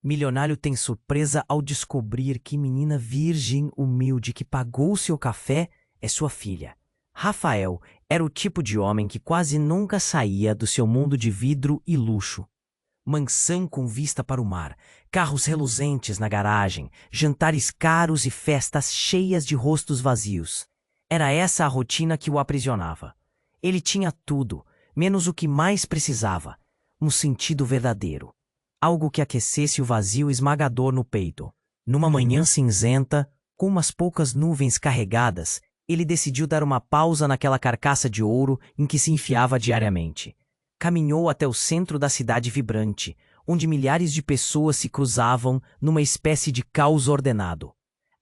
Milionário tem surpresa ao descobrir que menina virgem humilde que pagou seu café é sua filha. Rafael era o tipo de homem que quase nunca saía do seu mundo de vidro e luxo. Mansão com vista para o mar, carros reluzentes na garagem, jantares caros e festas cheias de rostos vazios. Era essa a rotina que o aprisionava. Ele tinha tudo, menos o que mais precisava, um sentido verdadeiro. Algo que aquecesse o vazio esmagador no peito. Numa manhã cinzenta, com umas poucas nuvens carregadas, ele decidiu dar uma pausa naquela carcaça de ouro em que se enfiava diariamente. Caminhou até o centro da cidade vibrante, onde milhares de pessoas se cruzavam numa espécie de caos ordenado.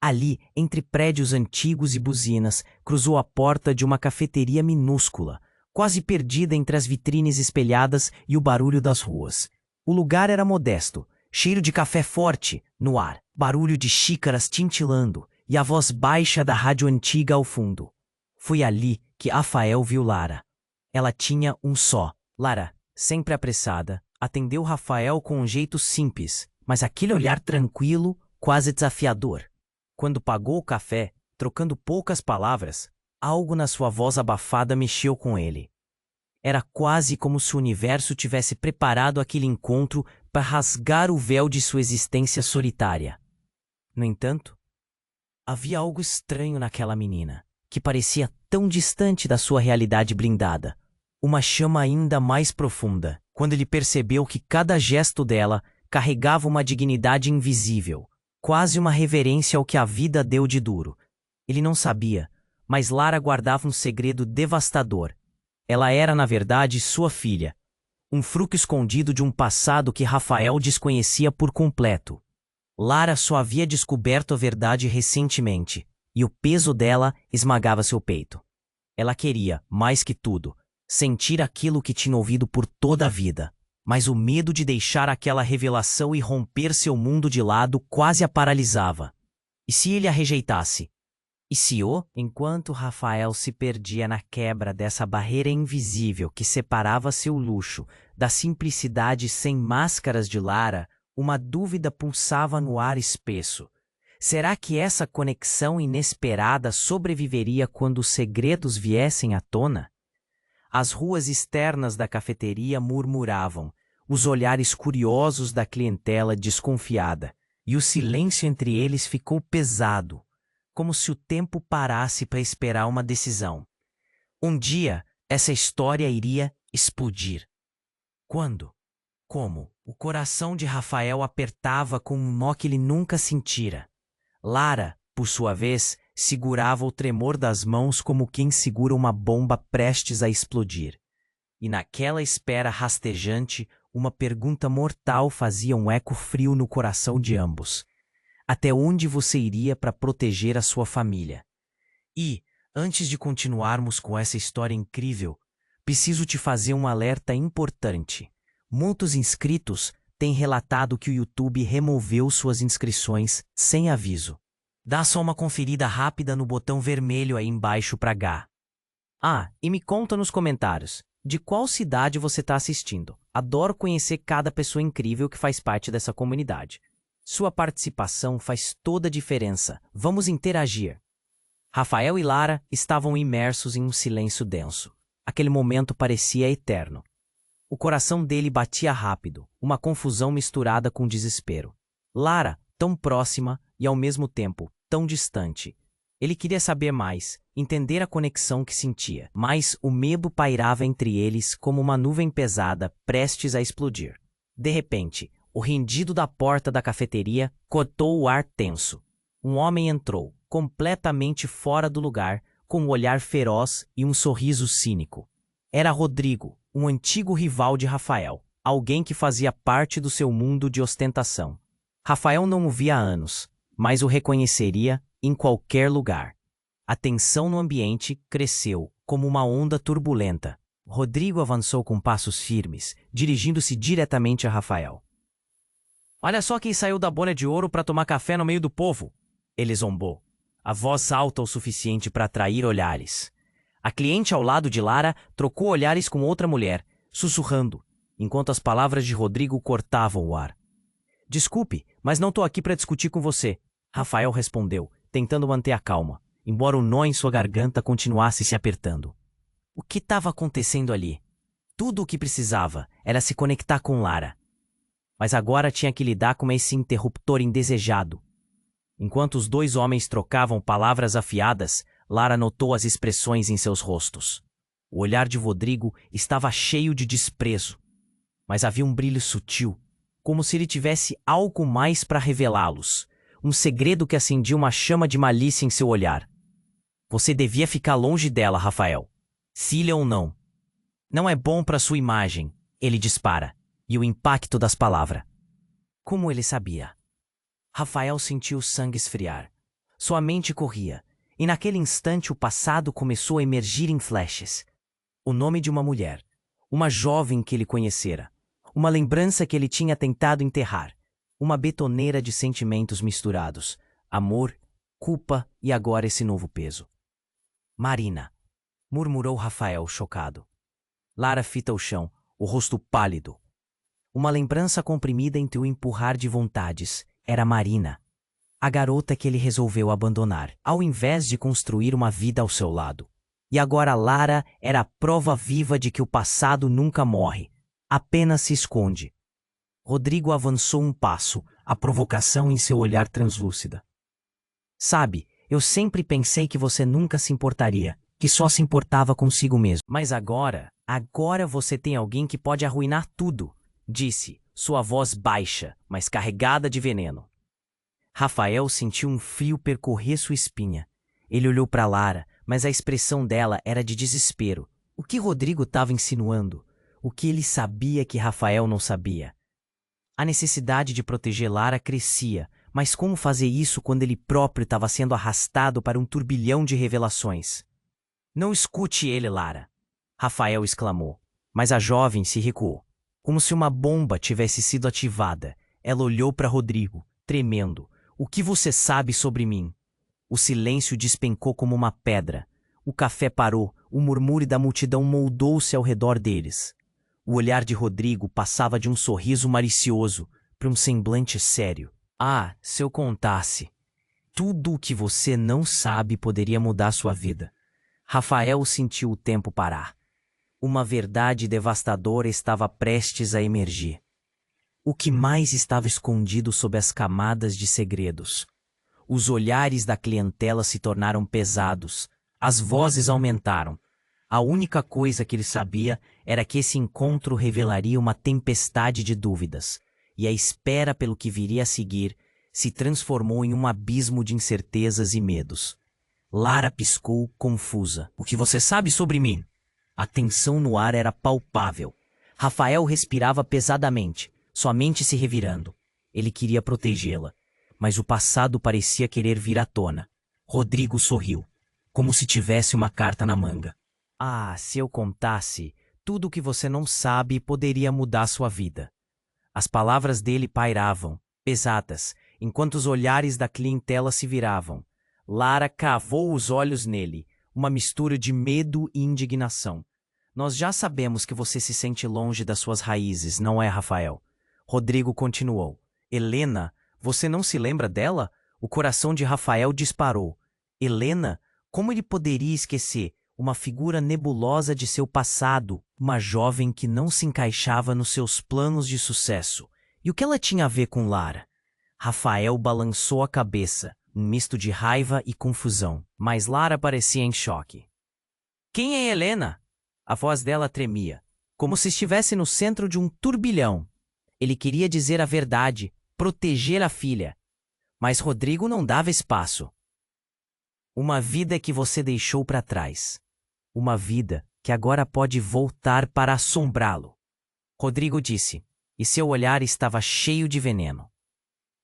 Ali, entre prédios antigos e buzinas, cruzou a porta de uma cafeteria minúscula, quase perdida entre as vitrines espelhadas e o barulho das ruas. O lugar era modesto, cheiro de café forte no ar, barulho de xícaras tintilando e a voz baixa da rádio antiga ao fundo. Foi ali que Rafael viu Lara. Ela tinha um só. Lara, sempre apressada, atendeu Rafael com um jeito simples, mas aquele olhar tranquilo, quase desafiador. Quando pagou o café, trocando poucas palavras, algo na sua voz abafada mexeu com ele. Era quase como se o universo tivesse preparado aquele encontro para rasgar o véu de sua existência solitária. No entanto, havia algo estranho naquela menina, que parecia tão distante da sua realidade blindada. Uma chama ainda mais profunda, quando ele percebeu que cada gesto dela carregava uma dignidade invisível, quase uma reverência ao que a vida deu de duro. Ele não sabia, mas Lara guardava um segredo devastador. Ela era, na verdade, sua filha, um fruto escondido de um passado que Rafael desconhecia por completo. Lara só havia descoberto a verdade recentemente, e o peso dela esmagava seu peito. Ela queria, mais que tudo, sentir aquilo que tinha ouvido por toda a vida, mas o medo de deixar aquela revelação e romper seu mundo de lado quase a paralisava. E se ele a rejeitasse? Enquanto Rafael se perdia na quebra dessa barreira invisível que separava seu luxo da simplicidade sem máscaras de Lara, uma dúvida pulsava no ar espesso. Será que essa conexão inesperada sobreviveria quando os segredos viessem à tona? As ruas externas da cafeteria murmuravam, os olhares curiosos da clientela desconfiada, e o silêncio entre eles ficou pesado, como se o tempo parasse para esperar uma decisão. Um dia, essa história iria explodir. Quando? Como? O coração de Rafael apertava com um nó que ele nunca sentira. Lara, por sua vez, segurava o tremor das mãos como quem segura uma bomba prestes a explodir. E naquela espera rastejante, uma pergunta mortal fazia um eco frio no coração de ambos. Até onde você iria para proteger a sua família? E, antes de continuarmos com essa história incrível, preciso te fazer um alerta importante. Muitos inscritos têm relatado que o YouTube removeu suas inscrições sem aviso. Dá só uma conferida rápida no botão vermelho aí embaixo para H. E me conta nos comentários, de qual cidade você está assistindo. Adoro conhecer cada pessoa incrível que faz parte dessa comunidade. Sua participação faz toda a diferença. Vamos interagir. Rafael e Lara estavam imersos em um silêncio denso. Aquele momento parecia eterno. O coração dele batia rápido, uma confusão misturada com desespero. Lara, tão próxima e ao mesmo tempo tão distante. Ele queria saber mais, entender a conexão que sentia, mas o medo pairava entre eles como uma nuvem pesada prestes a explodir. De repente, o rendido da porta da cafeteria cortou o ar tenso. Um homem entrou, completamente fora do lugar, com um olhar feroz e um sorriso cínico. Era Rodrigo, um antigo rival de Rafael, alguém que fazia parte do seu mundo de ostentação. Rafael não o via há anos, mas o reconheceria em qualquer lugar. A tensão no ambiente cresceu, como uma onda turbulenta. Rodrigo avançou com passos firmes, dirigindo-se diretamente a Rafael. "Olha só quem saiu da bolha de ouro para tomar café no meio do povo!" Ele zombou, a voz alta o suficiente para atrair olhares. A cliente ao lado de Lara trocou olhares com outra mulher, sussurrando, enquanto as palavras de Rodrigo cortavam o ar. Desculpe, mas não tô aqui para discutir com você, Rafael respondeu, tentando manter a calma, embora o nó em sua garganta continuasse se apertando. O que estava acontecendo ali? Tudo o que precisava era se conectar com Lara. Mas agora tinha que lidar com esse interruptor indesejado. Enquanto os dois homens trocavam palavras afiadas, Lara notou as expressões em seus rostos. O olhar de Rodrigo estava cheio de desprezo, mas havia um brilho sutil, como se ele tivesse algo mais para revelá-los, um segredo que acendia uma chama de malícia em seu olhar. Você devia ficar longe dela, Rafael. Filha ou não. Não é bom para sua imagem, ele dispara, e o impacto das palavras. Como ele sabia? Rafael sentiu o sangue esfriar. Sua mente corria, e naquele instante o passado começou a emergir em flashes. O nome de uma mulher, uma jovem que ele conhecera, uma lembrança que ele tinha tentado enterrar, uma betoneira de sentimentos misturados, amor, culpa e agora esse novo peso. Marina, murmurou Rafael chocado. Lara fita o chão, o rosto pálido. Uma lembrança comprimida entre o empurrar de vontades. Era Marina, a garota que ele resolveu abandonar, ao invés de construir uma vida ao seu lado. E agora Lara era a prova viva de que o passado nunca morre, apenas se esconde. Rodrigo avançou um passo, a provocação em seu olhar translúcida. Sabe, eu sempre pensei que você nunca se importaria, que só se importava consigo mesmo. Mas agora você tem alguém que pode arruinar tudo, disse, sua voz baixa, mas carregada de veneno. Rafael sentiu um frio percorrer sua espinha. Ele olhou para Lara, mas a expressão dela era de desespero. O que Rodrigo estava insinuando? O que ele sabia que Rafael não sabia? A necessidade de proteger Lara crescia, mas como fazer isso quando ele próprio estava sendo arrastado para um turbilhão de revelações? Não escute ele, Lara, Rafael exclamou, mas a jovem se recuou. Como se uma bomba tivesse sido ativada, ela olhou para Rodrigo, tremendo. O que você sabe sobre mim? O silêncio despencou como uma pedra. O café parou, o murmúrio da multidão moldou-se ao redor deles. O olhar de Rodrigo passava de um sorriso malicioso para um semblante sério. Ah, se eu contasse. Tudo o que você não sabe poderia mudar sua vida. Rafael sentiu o tempo parar. Uma verdade devastadora estava prestes a emergir. O que mais estava escondido sob as camadas de segredos? Os olhares da clientela se tornaram pesados, as vozes aumentaram. A única coisa que ele sabia era que esse encontro revelaria uma tempestade de dúvidas, e a espera pelo que viria a seguir se transformou em um abismo de incertezas e medos. Lara piscou, confusa. O que você sabe sobre mim? A tensão no ar era palpável. Rafael respirava pesadamente, sua mente se revirando. Ele queria protegê-la, mas o passado parecia querer vir à tona. Rodrigo sorriu, como se tivesse uma carta na manga. Ah, se eu contasse, tudo o que você não sabe poderia mudar sua vida. As palavras dele pairavam, pesadas, enquanto os olhares da clientela se viravam. Lara cavou os olhos nele, uma mistura de medo e indignação. Nós já sabemos que você se sente longe das suas raízes, não é, Rafael? Rodrigo continuou. Helena, você não se lembra dela? O coração de Rafael disparou. Helena? Como ele poderia esquecer? Uma figura nebulosa de seu passado, uma jovem que não se encaixava nos seus planos de sucesso. E o que ela tinha a ver com Lara? Rafael balançou a cabeça, um misto de raiva e confusão, mas Lara parecia em choque. Quem é Helena? A voz dela tremia, como se estivesse no centro de um turbilhão. Ele queria dizer a verdade, proteger a filha, mas Rodrigo não dava espaço. Uma vida que você deixou para trás. Uma vida que agora pode voltar para assombrá-lo. Rodrigo disse, e seu olhar estava cheio de veneno.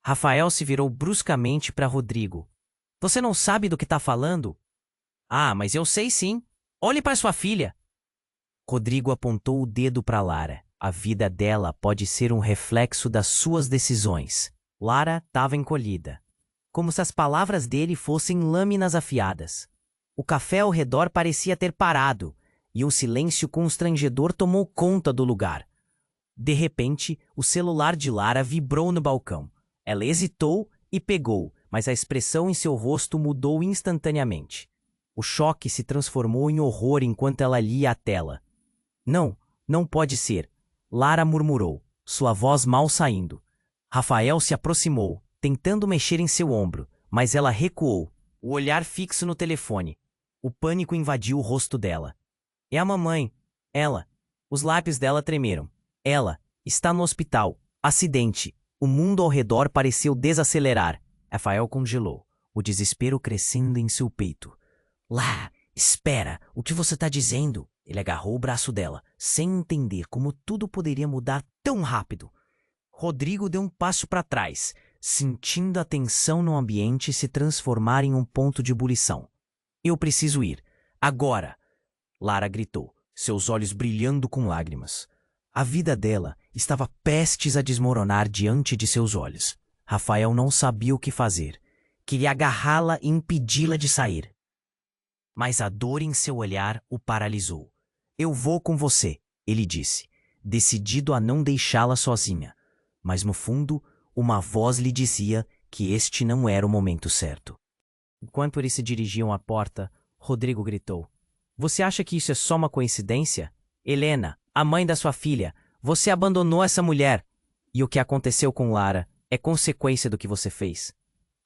Rafael se virou bruscamente para Rodrigo. Você não sabe do que está falando? Ah, mas eu sei sim. Olhe para sua filha. Rodrigo apontou o dedo para Lara. A vida dela pode ser um reflexo das suas decisões. Lara estava encolhida, como se as palavras dele fossem lâminas afiadas. O café ao redor parecia ter parado, e um silêncio constrangedor tomou conta do lugar. De repente, o celular de Lara vibrou no balcão. Ela hesitou e pegou, mas a expressão em seu rosto mudou instantaneamente. O choque se transformou em horror enquanto ela lia a tela. Não, não pode ser, Lara murmurou, sua voz mal saindo. Rafael se aproximou, tentando mexer em seu ombro, mas ela recuou, o olhar fixo no telefone. O pânico invadiu o rosto dela. É a mamãe. Ela. Os lábios dela tremeram. Ela está no hospital. Acidente. O mundo ao redor pareceu desacelerar. Rafael congelou, o desespero crescendo em seu peito. Lá, espera, o que você está dizendo? Ele agarrou o braço dela, sem entender como tudo poderia mudar tão rápido. Rodrigo deu um passo para trás, sentindo a tensão no ambiente se transformar em um ponto de ebulição. Eu preciso ir. Agora! Lara gritou, seus olhos brilhando com lágrimas. A vida dela estava prestes a desmoronar diante de seus olhos. Rafael não sabia o que fazer. Queria agarrá-la e impedi-la de sair. Mas a dor em seu olhar o paralisou. Eu vou com você, ele disse, decidido a não deixá-la sozinha. Mas no fundo, uma voz lhe dizia que este não era o momento certo. Enquanto eles se dirigiam à porta, Rodrigo gritou. Você acha que isso é só uma coincidência? Helena, a mãe da sua filha, você abandonou essa mulher. E o que aconteceu com Lara é consequência do que você fez.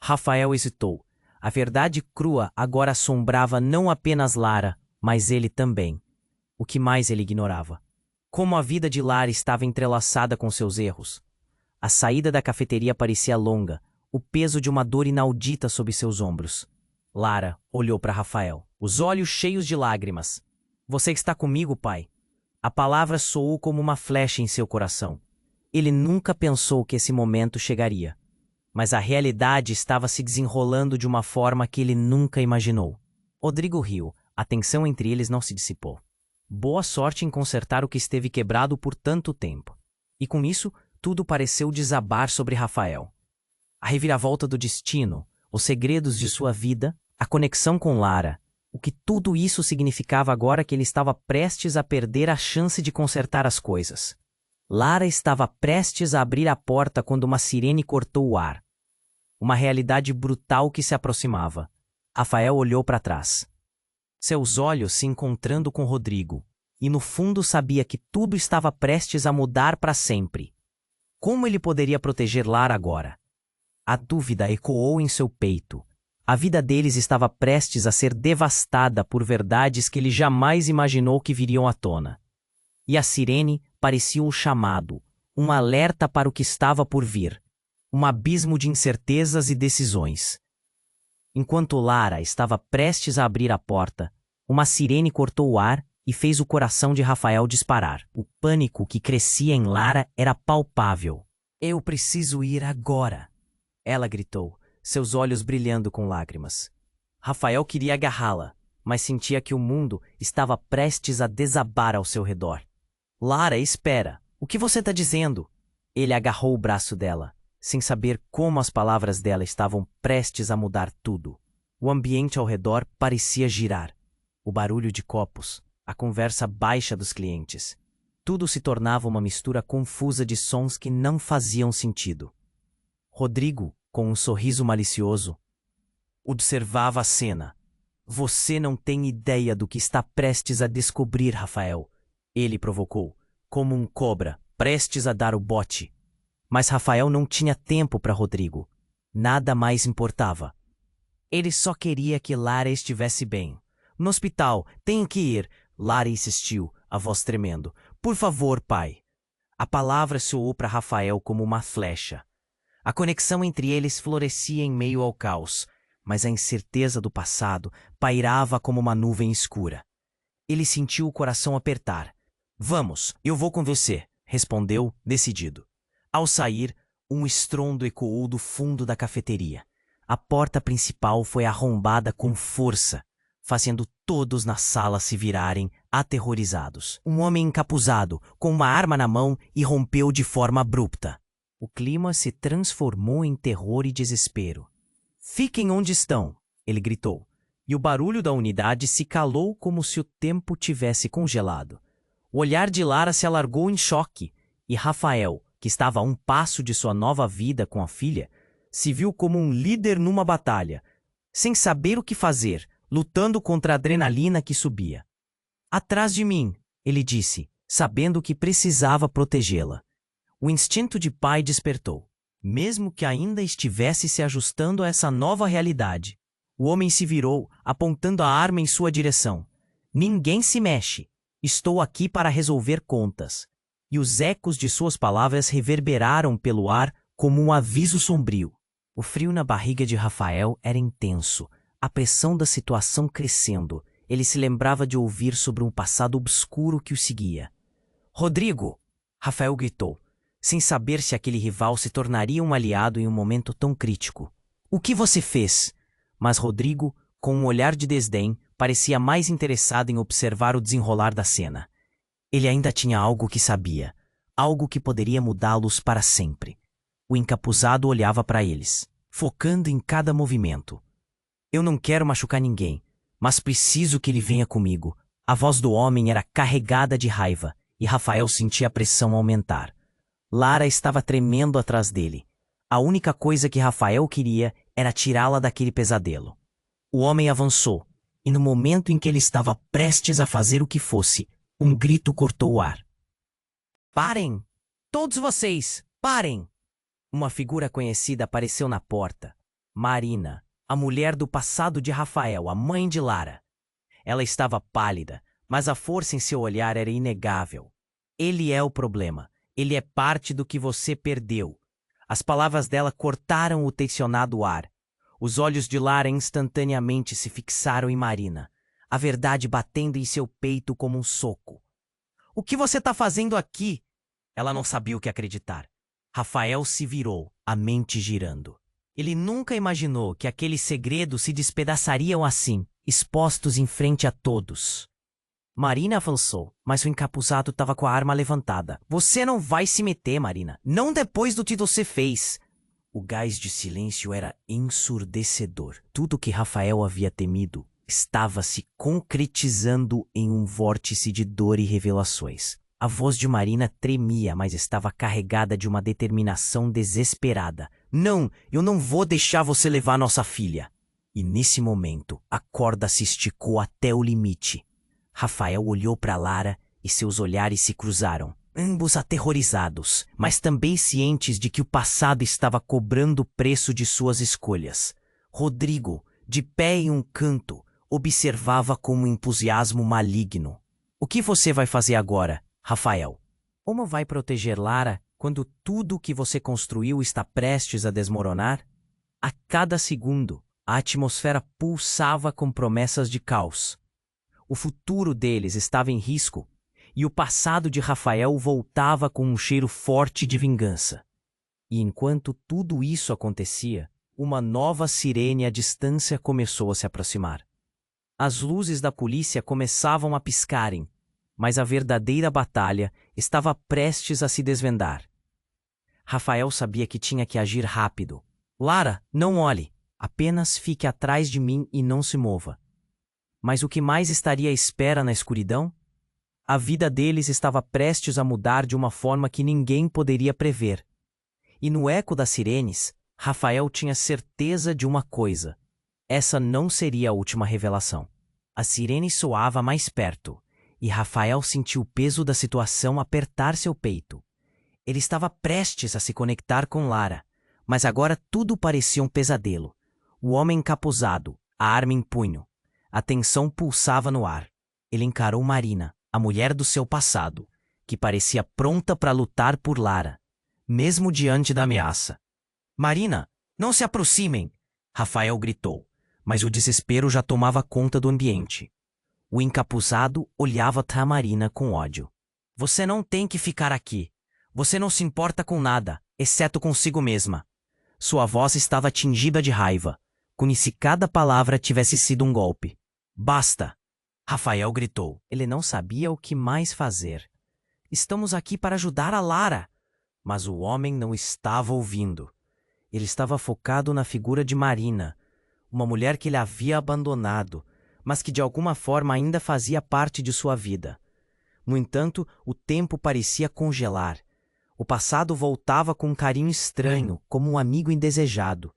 Rafael hesitou. A verdade crua agora assombrava não apenas Lara, mas ele também. O que mais ele ignorava? Como a vida de Lara estava entrelaçada com seus erros. A saída da cafeteria parecia longa, o peso de uma dor inaudita sob seus ombros. Lara olhou para Rafael, os olhos cheios de lágrimas. Você está comigo, pai? A palavra soou como uma flecha em seu coração. Ele nunca pensou que esse momento chegaria. Mas a realidade estava se desenrolando de uma forma que ele nunca imaginou. Rodrigo riu, a tensão entre eles não se dissipou. Boa sorte em consertar o que esteve quebrado por tanto tempo. E com isso, tudo pareceu desabar sobre Rafael. A reviravolta do destino, os segredos de sua vida, a conexão com Lara, o que tudo isso significava agora que ele estava prestes a perder a chance de consertar as coisas. Lara estava prestes a abrir a porta quando uma sirene cortou o ar. Uma realidade brutal que se aproximava. Rafael olhou para trás. Seus olhos se encontrando com Rodrigo, e no fundo sabia que tudo estava prestes a mudar para sempre. Como ele poderia proteger Lara agora? A dúvida ecoou em seu peito. A vida deles estava prestes a ser devastada por verdades que ele jamais imaginou que viriam à tona. E a sirene parecia um chamado, um alerta para o que estava por vir. Um abismo de incertezas e decisões. Enquanto Lara estava prestes a abrir a porta, uma sirene cortou o ar e fez o coração de Rafael disparar. O pânico que crescia em Lara era palpável. Eu preciso ir agora, ela gritou, seus olhos brilhando com lágrimas. Rafael queria agarrá-la, mas sentia que o mundo estava prestes a desabar ao seu redor. Lara, espera! O que você está dizendo? Ele agarrou o braço dela, sem saber como as palavras dela estavam prestes a mudar tudo. O ambiente ao redor parecia girar. O barulho de copos, a conversa baixa dos clientes. Tudo se tornava uma mistura confusa de sons que não faziam sentido. Rodrigo, com um sorriso malicioso, observava a cena. Você não tem ideia do que está prestes a descobrir, Rafael. Ele provocou, como um cobra, prestes a dar o bote. Mas Rafael não tinha tempo para Rodrigo. Nada mais importava. Ele só queria que Lara estivesse bem. No hospital, tenho que ir. Lara insistiu, a voz tremendo. Por favor, pai. A palavra soou para Rafael como uma flecha. A conexão entre eles florescia em meio ao caos, mas a incerteza do passado pairava como uma nuvem escura. Ele sentiu o coração apertar. Vamos, eu vou com você, respondeu, decidido. Ao sair, um estrondo ecoou do fundo da cafeteria. A porta principal foi arrombada com força, fazendo todos na sala se virarem, aterrorizados. Um homem encapuzado, com uma arma na mão, irrompeu de forma abrupta. O clima se transformou em terror e desespero. Fiquem onde estão, ele gritou, e o barulho da unidade se calou como se o tempo tivesse congelado. O olhar de Lara se alargou em choque, E Rafael, que estava a um passo de sua nova vida com a filha, se viu como um líder numa batalha, sem saber o que fazer, lutando contra a adrenalina que subia. Atrás de mim, ele disse, sabendo que precisava protegê-la. O instinto de pai despertou. Mesmo que ainda estivesse se ajustando a essa nova realidade, o homem se virou, apontando a arma em sua direção. Ninguém se mexe. Estou aqui para resolver contas. E os ecos de suas palavras reverberaram pelo ar como um aviso sombrio. O frio na barriga de Rafael era intenso, a pressão da situação crescendo. Ele se lembrava de ouvir sobre um passado obscuro que o seguia. Rodrigo! Rafael gritou, sem saber se aquele rival se tornaria um aliado em um momento tão crítico. O que você fez? Mas Rodrigo, com um olhar de desdém, parecia mais interessado em observar o desenrolar da cena. Ele ainda tinha algo que sabia, algo que poderia mudá-los para sempre. O encapuzado olhava para eles, focando em cada movimento. Eu não quero machucar ninguém, mas preciso que ele venha comigo. A voz do homem era carregada de raiva, e Rafael sentia a pressão aumentar. Lara estava tremendo atrás dele. A única coisa que Rafael queria era tirá-la daquele pesadelo. O homem avançou, e no momento em que ele estava prestes a fazer o que fosse, um grito cortou o ar. Parem! Todos vocês, parem! Uma figura conhecida apareceu na porta. Marina, a mulher do passado de Rafael, a mãe de Lara. Ela estava pálida, mas a força em seu olhar era inegável. Ele é o problema. Ele é parte do que você perdeu. As palavras dela cortaram o tensionado ar. Os olhos de Lara instantaneamente se fixaram em Marina, a verdade batendo em seu peito como um soco. O que você está fazendo aqui? Ela não sabia o que acreditar. Rafael se virou, a mente girando. Ele nunca imaginou que aqueles segredos se despedaçariam assim, expostos em frente a todos. Marina avançou, mas o encapuzado estava com a arma levantada. Você não vai se meter, Marina. Não depois do que você fez. O gás de silêncio era ensurdecedor. Tudo o que Rafael havia temido estava se concretizando em um vórtice de dor e revelações. A voz de Marina tremia, mas estava carregada de uma determinação desesperada. Não, eu não vou deixar você levar nossa filha. E nesse momento, a corda se esticou até o limite. Rafael olhou para Lara e seus olhares se cruzaram, ambos aterrorizados, mas também cientes de que o passado estava cobrando o preço de suas escolhas. Rodrigo, de pé em um canto, observava com um entusiasmo maligno. O que você vai fazer agora, Rafael? Como vai proteger Lara quando tudo o que você construiu está prestes a desmoronar? A cada segundo, a atmosfera pulsava com promessas de caos. O futuro deles estava em risco, e o passado de Rafael voltava com um cheiro forte de vingança. E enquanto tudo isso acontecia, uma nova sirene à distância começou a se aproximar. As luzes da polícia começavam a piscarem, mas a verdadeira batalha estava prestes a se desvendar. Rafael sabia que tinha que agir rápido. Lara, não olhe, apenas fique atrás de mim e não se mova. Mas o que mais estaria à espera na escuridão? A vida deles estava prestes a mudar de uma forma que ninguém poderia prever. E no eco das sirenes, Rafael tinha certeza de uma coisa. Essa não seria a última revelação. A sirene soava mais perto, e Rafael sentiu o peso da situação apertar seu peito. Ele estava prestes a se conectar com Lara, mas agora tudo parecia um pesadelo. O homem encapuzado, a arma em punho. A tensão pulsava no ar. Ele encarou Marina, a mulher do seu passado, que parecia pronta para lutar por Lara, mesmo diante da ameaça. Marina, não se aproximem! Rafael gritou, mas o desespero já tomava conta do ambiente. O encapuzado olhava para Marina com ódio. Você não tem que ficar aqui. Você não se importa com nada, exceto consigo mesma. Sua voz estava tingida de raiva, como se cada palavra tivesse sido um golpe. Basta! Rafael gritou. Ele não sabia o que mais fazer. Estamos aqui para ajudar a Lara. Mas o homem não estava ouvindo. Ele estava focado na figura de Marina, uma mulher que ele havia abandonado, mas que de alguma forma ainda fazia parte de sua vida. No entanto, o tempo parecia congelar. O passado voltava com um carinho estranho, como um amigo indesejado.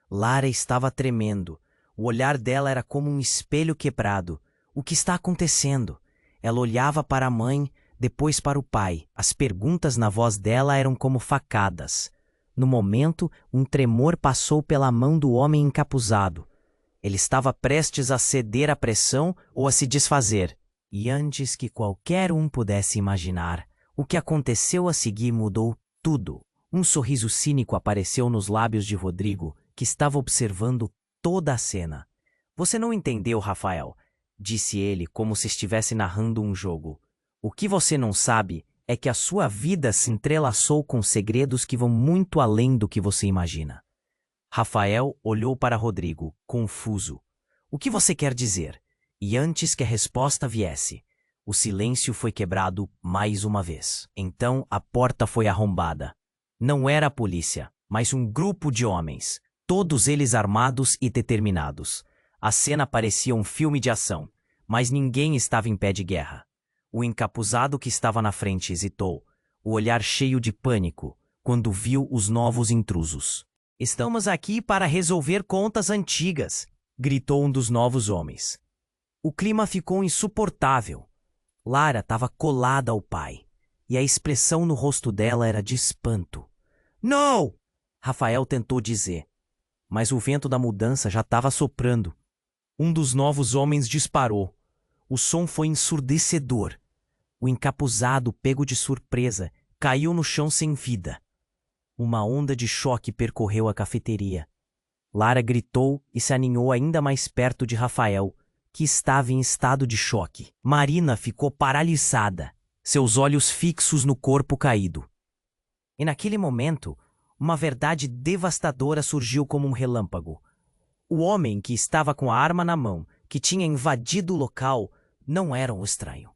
Lara estava tremendo. O olhar dela era como um espelho quebrado. O que está acontecendo? Ela olhava para a mãe, depois para o pai. As perguntas na voz dela eram como facadas. No momento, um tremor passou pela mão do homem encapuzado. Ele estava prestes a ceder à pressão ou a se desfazer. E antes que qualquer um pudesse imaginar, o que aconteceu a seguir mudou tudo. Um sorriso cínico apareceu nos lábios de Rodrigo, que estava observando toda a cena. Você não entendeu, Rafael, disse ele como se estivesse narrando um jogo. O que você não sabe é que a sua vida se entrelaçou com segredos que vão muito além do que você imagina. Rafael olhou para Rodrigo, confuso. O que você quer dizer? E antes que a resposta viesse, o silêncio foi quebrado mais uma vez. Então a porta foi arrombada. Não era a polícia, mas um grupo de homens, todos eles armados e determinados. A cena parecia um filme de ação, mas ninguém estava em pé de guerra. O encapuzado que estava na frente hesitou, o olhar cheio de pânico, quando viu os novos intrusos. Estamos aqui para resolver contas antigas, gritou um dos novos homens. O clima ficou insuportável. Lara estava colada ao pai, e a expressão no rosto dela era de espanto. Não! Rafael tentou dizer, mas o vento da mudança já estava soprando. Um dos novos homens disparou. O som foi ensurdecedor. O encapuzado, pego de surpresa, caiu no chão sem vida. Uma onda de choque percorreu a cafeteria. Lara gritou e se aninhou ainda mais perto de Rafael, que estava em estado de choque. Marina ficou paralisada, seus olhos fixos no corpo caído. E naquele momento, uma verdade devastadora surgiu como um relâmpago. O homem que estava com a arma na mão, que tinha invadido o local, não era um estranho.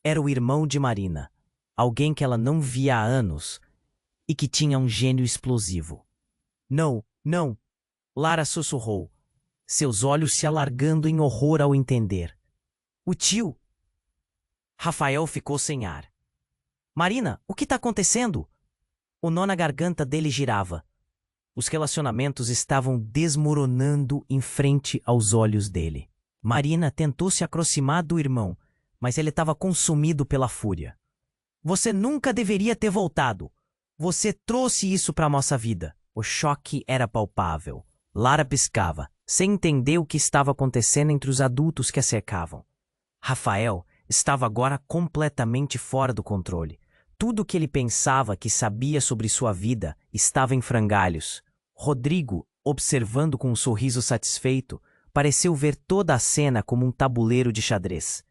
Era o irmão de Marina, alguém que ela não via há anos e que tinha um gênio explosivo. Não, não! Lara sussurrou, seus olhos se alargando em horror ao entender. O tio! Rafael ficou sem ar. Marina, o que está acontecendo? O nó na garganta dele girava. Os relacionamentos estavam desmoronando em frente aos olhos dele. Marina tentou se aproximar do irmão, mas ele estava consumido pela fúria. Você nunca deveria ter voltado. Você trouxe isso para a nossa vida. O choque era palpável. Lara piscava, sem entender o que estava acontecendo entre os adultos que a cercavam. Rafael estava agora completamente fora do controle. Tudo o que ele pensava que sabia sobre sua vida estava em frangalhos. Rodrigo, observando com um sorriso satisfeito, pareceu ver toda a cena como um tabuleiro de xadrez.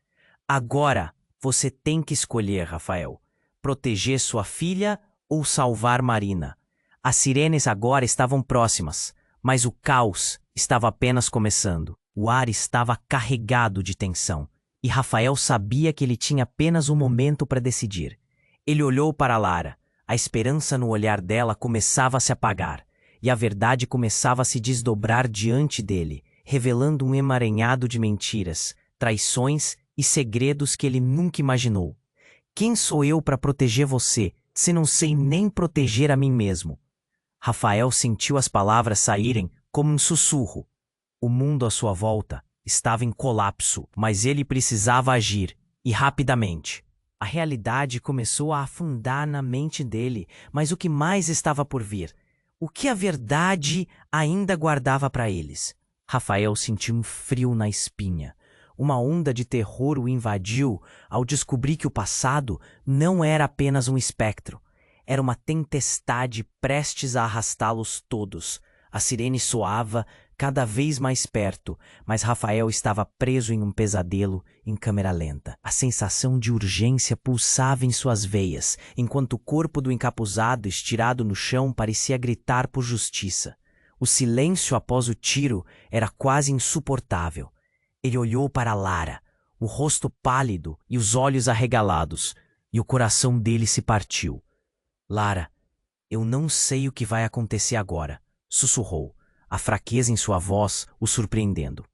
Agora você tem que escolher, Rafael. Proteger sua filha ou salvar Marina. As sirenes agora estavam próximas, mas o caos estava apenas começando. O ar estava carregado de tensão, e Rafael sabia que ele tinha apenas um momento para decidir. Ele olhou para Lara. A esperança no olhar dela começava a se apagar, e a verdade começava a se desdobrar diante dele, revelando um emaranhado de mentiras, traições e segredos que ele nunca imaginou. Quem sou eu para proteger você, se não sei nem proteger a mim mesmo? Rafael sentiu as palavras saírem como um sussurro. O mundo à sua volta estava em colapso, mas ele precisava agir, e rapidamente. A realidade começou a afundar na mente dele, mas o que mais estava por vir? O que a verdade ainda guardava para eles? Rafael sentiu um frio na espinha. Uma onda de terror o invadiu ao descobrir que o passado não era apenas um espectro. Era uma tempestade prestes a arrastá-los todos. A sirene soava cada vez mais perto, mas Rafael estava preso em um pesadelo em câmera lenta. A sensação de urgência pulsava em suas veias, enquanto o corpo do encapuzado estirado no chão parecia gritar por justiça. O silêncio após o tiro era quase insuportável. Ele olhou para Lara, o rosto pálido e os olhos arregalados, e o coração dele se partiu. Lara, eu não sei o que vai acontecer agora, sussurrou, a fraqueza em sua voz o surpreendendo.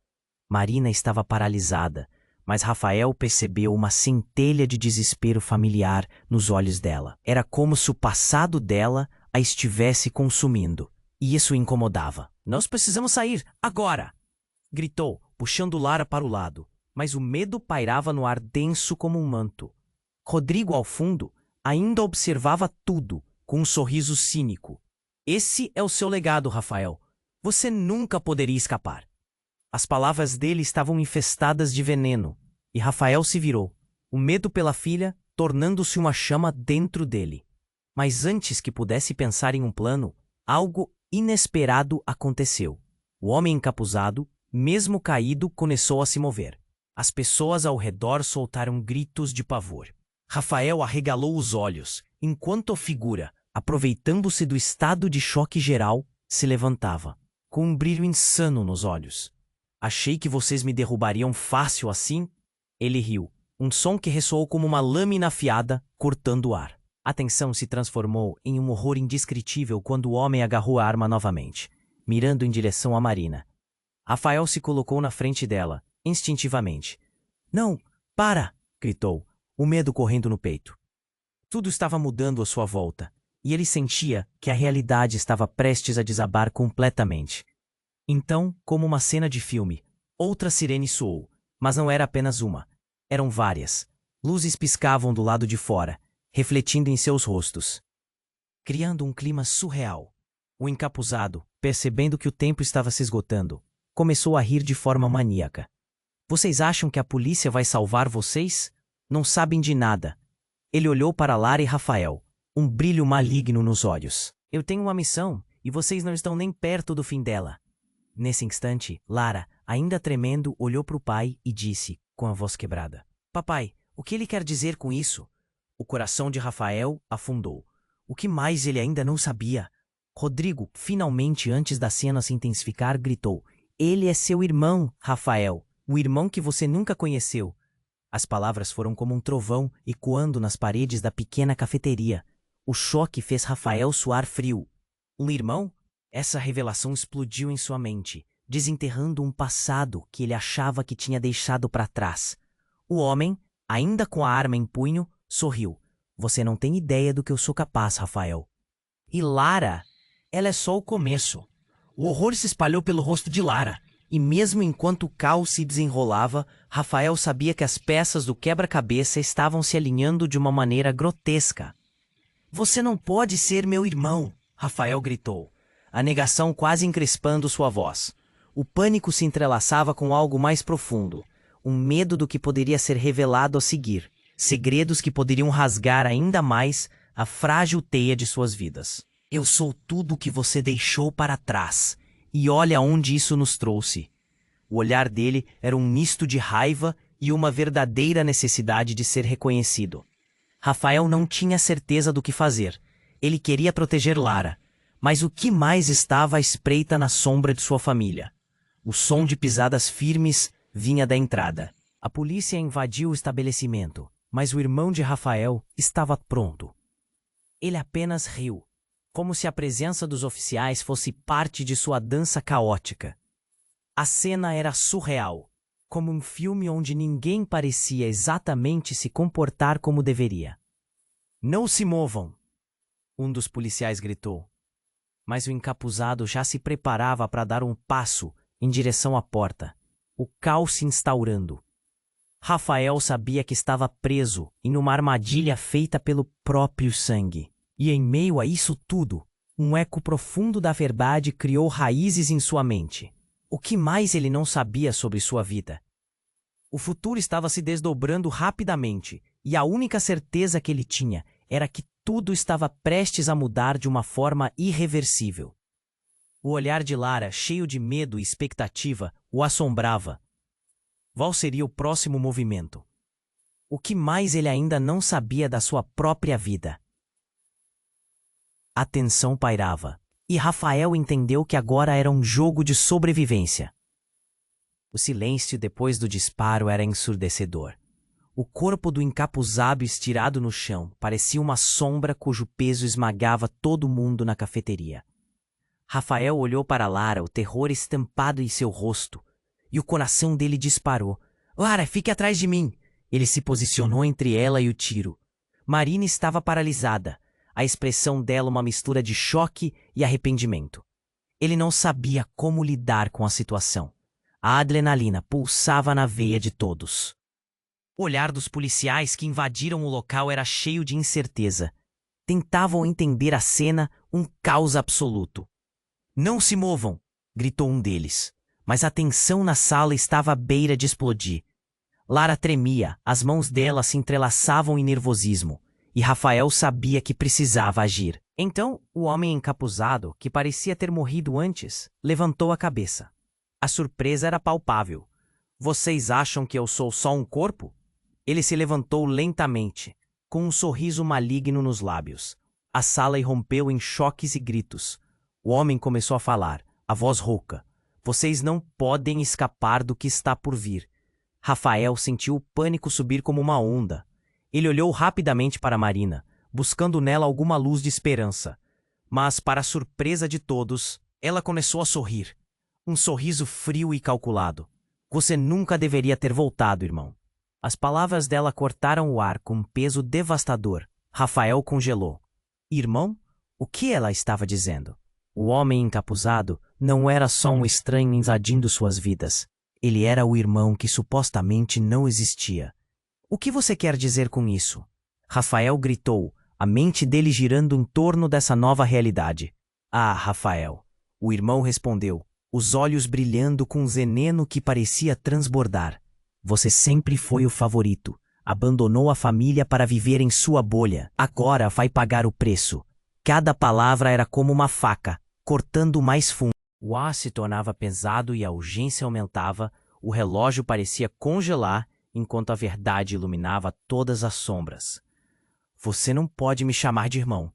Marina estava paralisada, mas Rafael percebeu uma centelha de desespero familiar nos olhos dela. Era como se o passado dela a estivesse consumindo, e isso o incomodava. "Nós precisamos sair, agora!" gritou, puxando Lara para o lado, mas o medo pairava no ar denso como um manto. Rodrigo, ao fundo, ainda observava tudo, com um sorriso cínico. "Esse é o seu legado, Rafael. Você nunca poderia escapar." As palavras dele estavam infestadas de veneno, e Rafael se virou, o medo pela filha tornando-se uma chama dentro dele. Mas antes que pudesse pensar em um plano, algo inesperado aconteceu. O homem encapuzado, mesmo caído, começou a se mover. As pessoas ao redor soltaram gritos de pavor. Rafael arregalou os olhos, enquanto a figura, aproveitando-se do estado de choque geral, se levantava, com um brilho insano nos olhos. "Achei que vocês me derrubariam fácil assim?" Ele riu, um som que ressoou como uma lâmina afiada, cortando o ar. A tensão se transformou em um horror indescritível quando o homem agarrou a arma novamente, mirando em direção a Marina. Rafael se colocou na frente dela, instintivamente. "Não, para!" gritou, o medo correndo no peito. Tudo estava mudando à sua volta, e ele sentia que a realidade estava prestes a desabar completamente. Então, como uma cena de filme, outra sirene soou, mas não era apenas uma. Eram várias. Luzes piscavam do lado de fora, refletindo em seus rostos, criando um clima surreal. O encapuzado, percebendo que o tempo estava se esgotando, começou a rir de forma maníaca. "Vocês acham que a polícia vai salvar vocês? Não sabem de nada." Ele olhou para Lara e Rafael, um brilho maligno nos olhos. "Eu tenho uma missão, e vocês não estão nem perto do fim dela." Nesse instante, Lara, ainda tremendo, olhou para o pai e disse, com a voz quebrada: "Papai, o que ele quer dizer com isso?" O coração de Rafael afundou. O que mais ele ainda não sabia? Rodrigo, finalmente, antes da cena se intensificar, gritou: "Ele é seu irmão, Rafael, o irmão que você nunca conheceu." As palavras foram como um trovão ecoando nas paredes da pequena cafeteria. O choque fez Rafael suar frio. Um irmão? Essa revelação explodiu em sua mente, desenterrando um passado que ele achava que tinha deixado para trás. O homem, ainda com a arma em punho, sorriu. "Você não tem ideia do que eu sou capaz, Rafael." "E Lara? Ela é só o começo." O horror se espalhou pelo rosto de Lara, e mesmo enquanto o caos se desenrolava, Rafael sabia que as peças do quebra-cabeça estavam se alinhando de uma maneira grotesca. "Você não pode ser meu irmão!" Rafael gritou, a negação quase encrespando sua voz. O pânico se entrelaçava com algo mais profundo, um medo do que poderia ser revelado a seguir, segredos que poderiam rasgar ainda mais a frágil teia de suas vidas. "Eu sou tudo o que você deixou para trás, e olha onde isso nos trouxe." O olhar dele era um misto de raiva e uma verdadeira necessidade de ser reconhecido. Rafael não tinha certeza do que fazer. Ele queria proteger Lara, mas o que mais estava à espreita na sombra de sua família? O som de pisadas firmes vinha da entrada. A polícia invadiu o estabelecimento, mas o irmão de Rafael estava pronto. Ele apenas riu, como se a presença dos oficiais fosse parte de sua dança caótica. A cena era surreal, como um filme onde ninguém parecia exatamente se comportar como deveria. "Não se movam!" um dos policiais gritou. Mas o encapuzado já se preparava para dar um passo em direção à porta, o caos se instaurando. Rafael sabia que estava preso em uma armadilha feita pelo próprio sangue. E em meio a isso tudo, um eco profundo da verdade criou raízes em sua mente. O que mais ele não sabia sobre sua vida? O futuro estava se desdobrando rapidamente, e a única certeza que ele tinha era que tudo estava prestes a mudar de uma forma irreversível. O olhar de Lara, cheio de medo e expectativa, o assombrava. Qual seria o próximo movimento? O que mais ele ainda não sabia da sua própria vida? A tensão pairava, e Rafael entendeu que agora era um jogo de sobrevivência. O silêncio depois do disparo era ensurdecedor. O corpo do encapuzado estirado no chão parecia uma sombra cujo peso esmagava todo mundo na cafeteria. Rafael olhou para Lara, o terror estampado em seu rosto, e o coração dele disparou, Lara, fique atrás de mim! Ele se posicionou entre ela e o tiro. Marina estava paralisada, a expressão dela uma mistura de choque e arrependimento. Ele não sabia como lidar com a situação. A adrenalina pulsava na veia de todos. O olhar dos policiais que invadiram o local era cheio de incerteza. Tentavam entender a cena, um caos absoluto. Não se movam! Gritou um deles. Mas a tensão na sala estava à beira de explodir. Lara tremia, as mãos dela se entrelaçavam em nervosismo, e Rafael sabia que precisava agir. Então, o homem encapuzado, que parecia ter morrido antes, levantou a cabeça. A surpresa era palpável. Vocês acham que eu sou só um corpo? Ele se levantou lentamente, com um sorriso maligno nos lábios. A sala irrompeu em choques e gritos. O homem começou a falar, a voz rouca. Vocês não podem escapar do que está por vir. Rafael sentiu o pânico subir como uma onda. Ele olhou rapidamente para Marina, buscando nela alguma luz de esperança. Mas, para a surpresa de todos, ela começou a sorrir. Um sorriso frio e calculado. Você nunca deveria ter voltado, irmão. As palavras dela cortaram o ar com um peso devastador. Rafael congelou. Irmão? O que ela estava dizendo? O homem encapuzado não era só um estranho invadindo suas vidas. Ele era o irmão que supostamente não existia. O que você quer dizer com isso? Rafael gritou, a mente dele girando em torno dessa nova realidade. Ah, Rafael. O irmão respondeu, os olhos brilhando com um veneno que parecia transbordar. Você sempre foi o favorito. Abandonou a família para viver em sua bolha. Agora vai pagar o preço. Cada palavra era como uma faca, cortando mais fundo. O ar se tornava pesado e a urgência aumentava. O relógio parecia congelar, enquanto a verdade iluminava todas as sombras. Você não pode me chamar de irmão.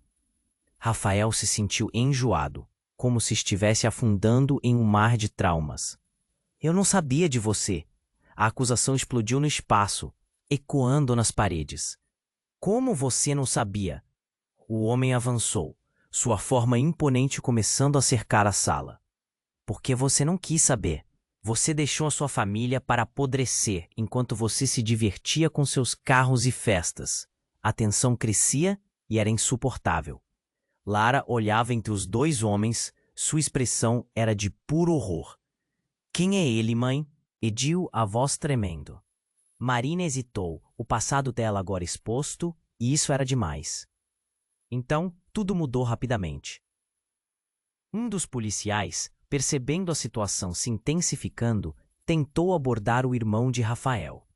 Rafael se sentiu enjoado, como se estivesse afundando em um mar de traumas. Eu não sabia de você. A acusação explodiu no espaço, ecoando nas paredes. Como você não sabia? O homem avançou, sua forma imponente começando a cercar a sala. Porque você não quis saber. Você deixou a sua família para apodrecer enquanto você se divertia com seus carros e festas. A tensão crescia e era insuportável. Lara olhava entre os dois homens, sua expressão era de puro horror. Quem é ele, mãe? Pediu a voz tremendo. Marina hesitou, o passado dela agora exposto, e isso era demais. Então, tudo mudou rapidamente. Um dos policiais, percebendo a situação se intensificando, tentou abordar o irmão de Rafael.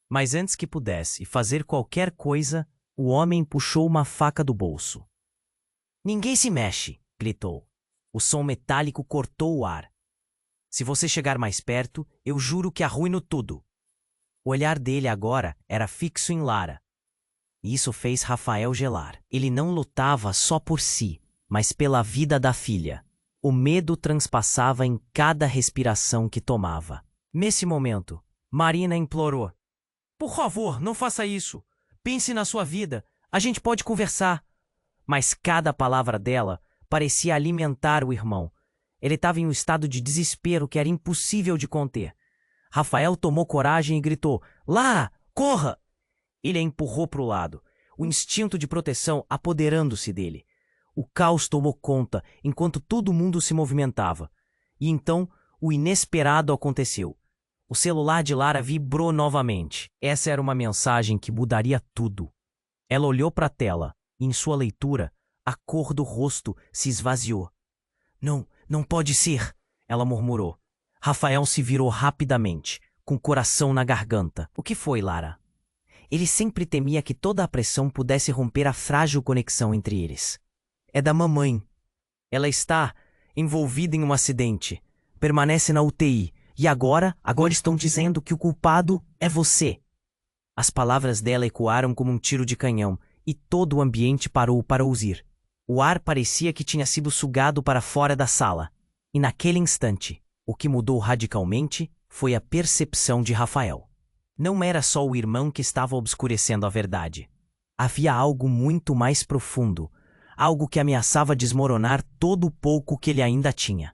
Mas antes que pudesse fazer qualquer coisa, o homem puxou uma faca do bolso. Ninguém se mexe, gritou. O som metálico cortou o ar. Se você chegar mais perto, eu juro que arruino tudo. O olhar dele agora era fixo em Lara. Isso fez Rafael gelar. Ele não lutava só por si, mas pela vida da filha. O medo transpassava em cada respiração que tomava. Nesse momento, Marina implorou. Por favor, não faça isso. Pense na sua vida. A gente pode conversar. Mas cada palavra dela parecia alimentar o irmão. Ele estava em um estado de desespero que era impossível de conter. Rafael tomou coragem e gritou, Lara, corra! Ele a empurrou para o lado, o instinto de proteção apoderando-se dele. O caos tomou conta enquanto todo mundo se movimentava. E então, o inesperado aconteceu. O celular de Lara vibrou novamente. Essa era uma mensagem que mudaria tudo. Ela olhou para a tela e, em sua leitura, a cor do rosto se esvaziou. Não pode ser, ela murmurou. Rafael se virou rapidamente, com o coração na garganta. O que foi, Lara? Ele sempre temia que toda a pressão pudesse romper a frágil conexão entre eles. É da mamãe. Ela está envolvida em um acidente. Permanece na UTI. E agora estão dizendo que o culpado é você. As palavras dela ecoaram como um tiro de canhão, e todo o ambiente parou para ouvir. O ar parecia que tinha sido sugado para fora da sala. E naquele instante, o que mudou radicalmente foi a percepção de Rafael. Não era só o irmão que estava obscurecendo a verdade. Havia algo muito mais profundo, algo que ameaçava desmoronar todo o pouco que ele ainda tinha.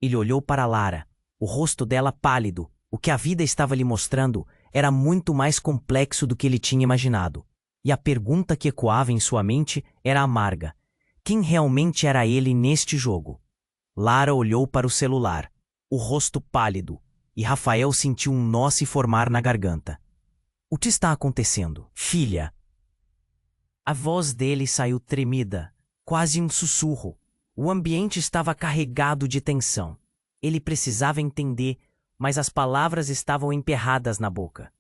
Ele olhou para Lara, o rosto dela pálido. O que a vida estava lhe mostrando era muito mais complexo do que ele tinha imaginado. E a pergunta que ecoava em sua mente era amarga. Quem realmente era ele neste jogo? Lara olhou para o celular, o rosto pálido, e Rafael sentiu um nó se formar na garganta. O que está acontecendo, filha? A voz dele saiu tremida, quase um sussurro. O ambiente estava carregado de tensão. Ele precisava entender, mas as palavras estavam emperradas na boca.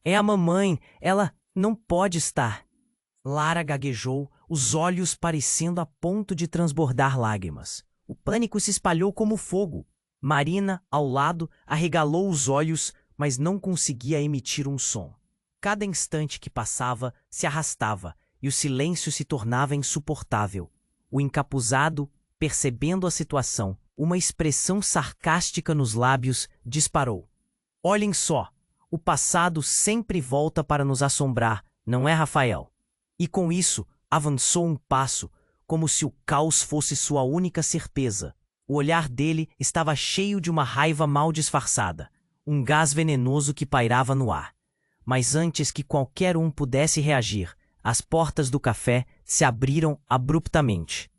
É a mamãe, ela não pode estar. Lara gaguejou, os olhos parecendo a ponto de transbordar lágrimas. O pânico se espalhou como fogo. Marina, ao lado, arregalou os olhos, mas não conseguia emitir um som. Cada instante que passava se arrastava e o silêncio se tornava insuportável. O encapuzado, percebendo a situação, uma expressão sarcástica nos lábios, disparou. Olhem só, o passado sempre volta para nos assombrar, não é, Rafael? E com isso, avançou um passo, como se o caos fosse sua única certeza. O olhar dele estava cheio de uma raiva mal disfarçada, um gás venenoso que pairava no ar. Mas antes que qualquer um pudesse reagir, as portas do café se abriram abruptamente.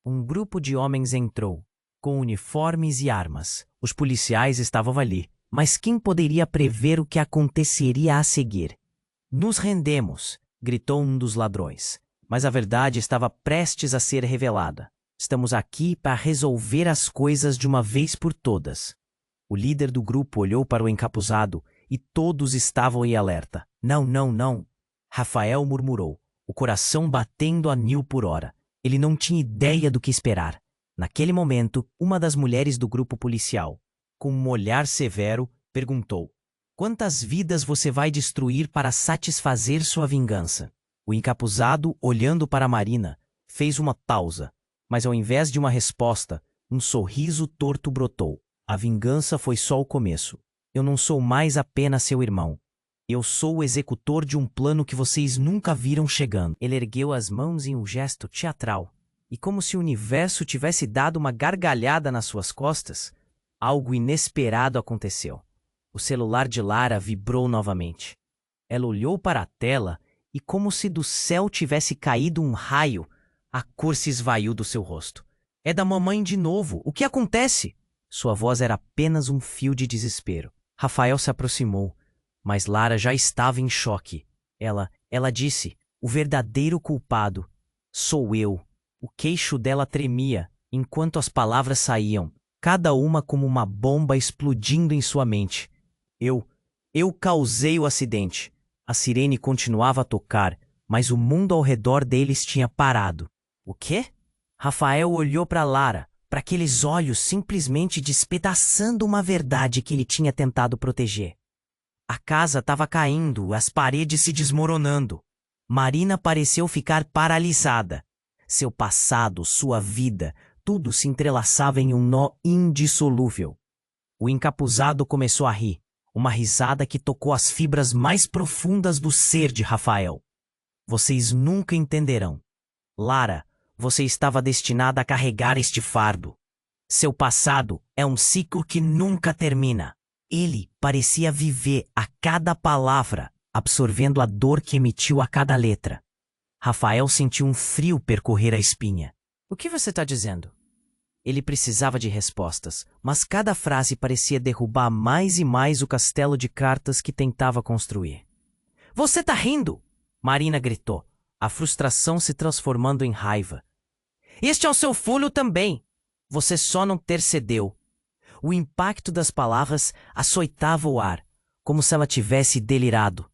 Um grupo de homens entrou, com uniformes e armas. Os policiais estavam ali, mas quem poderia prever o que aconteceria a seguir? Nos rendemos, gritou um dos ladrões. Mas a verdade estava prestes a ser revelada. Estamos aqui para resolver as coisas de uma vez por todas. O líder do grupo olhou para o encapuzado e todos estavam em alerta. Não, não, não. Rafael murmurou, o coração batendo a 1000 por hora. Ele não tinha ideia do que esperar. Naquele momento, uma das mulheres do grupo policial, com um olhar severo, perguntou: quantas vidas você vai destruir para satisfazer sua vingança? O encapuzado, olhando para Marina, fez uma pausa, mas ao invés de uma resposta, um sorriso torto brotou. A vingança foi só o começo. Eu não sou mais apenas seu irmão. Eu sou o executor de um plano que vocês nunca viram chegando. Ele ergueu as mãos em um gesto teatral, e como se o universo tivesse dado uma gargalhada nas suas costas, algo inesperado aconteceu. O celular de Lara vibrou novamente. Ela olhou para a tela e, como se do céu tivesse caído um raio, a cor se esvaiu do seu rosto. É da mamãe de novo. O que acontece? Sua voz era apenas um fio de desespero. Rafael se aproximou, mas Lara já estava em choque. Ela disse, o verdadeiro culpado sou eu. O queixo dela tremia, enquanto as palavras saíam, cada uma como uma bomba explodindo em sua mente. Eu causei o acidente. A sirene continuava a tocar, mas o mundo ao redor deles tinha parado. O quê? Rafael olhou para Lara, para aqueles olhos simplesmente despedaçando uma verdade que ele tinha tentado proteger. A casa estava caindo, as paredes se desmoronando. Marina pareceu ficar paralisada. Seu passado, sua vida, tudo se entrelaçava em um nó indissolúvel. O encapuzado começou a rir, uma risada que tocou as fibras mais profundas do ser de Rafael. Vocês nunca entenderão. Lara, você estava destinada a carregar este fardo. Seu passado é um ciclo que nunca termina. Ele parecia viver a cada palavra, absorvendo a dor que emitiu a cada letra. Rafael sentiu um frio percorrer a espinha. O que você está dizendo? Ele precisava de respostas, mas cada frase parecia derrubar mais e mais o castelo de cartas que tentava construir. Você tá rindo! Marina gritou, a frustração se transformando em raiva. Este é o seu filho também! Você só não intercedeu. O impacto das palavras açoitava o ar, como se ela tivesse delirado.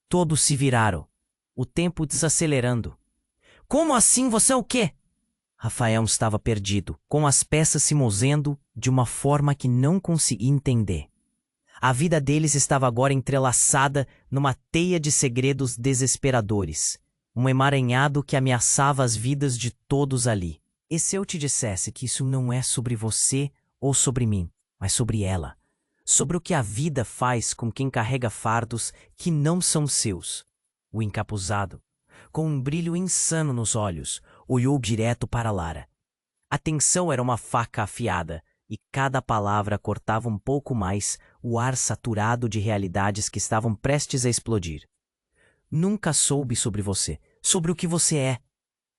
Todos se viraram, o tempo desacelerando. Como assim você é o quê? Rafael estava perdido, com as peças se movendo de uma forma que não conseguia entender. A vida deles estava agora entrelaçada numa teia de segredos desesperadores, um emaranhado que ameaçava as vidas de todos ali. E se eu te dissesse que isso não é sobre você ou sobre mim, mas sobre ela, sobre o que a vida faz com quem carrega fardos que não são seus? O encapuzado, com um brilho insano nos olhos, olhou direto para Lara. A tensão era uma faca afiada, e cada palavra cortava um pouco mais o ar saturado de realidades que estavam prestes a explodir. Nunca soube sobre você, sobre o que você é.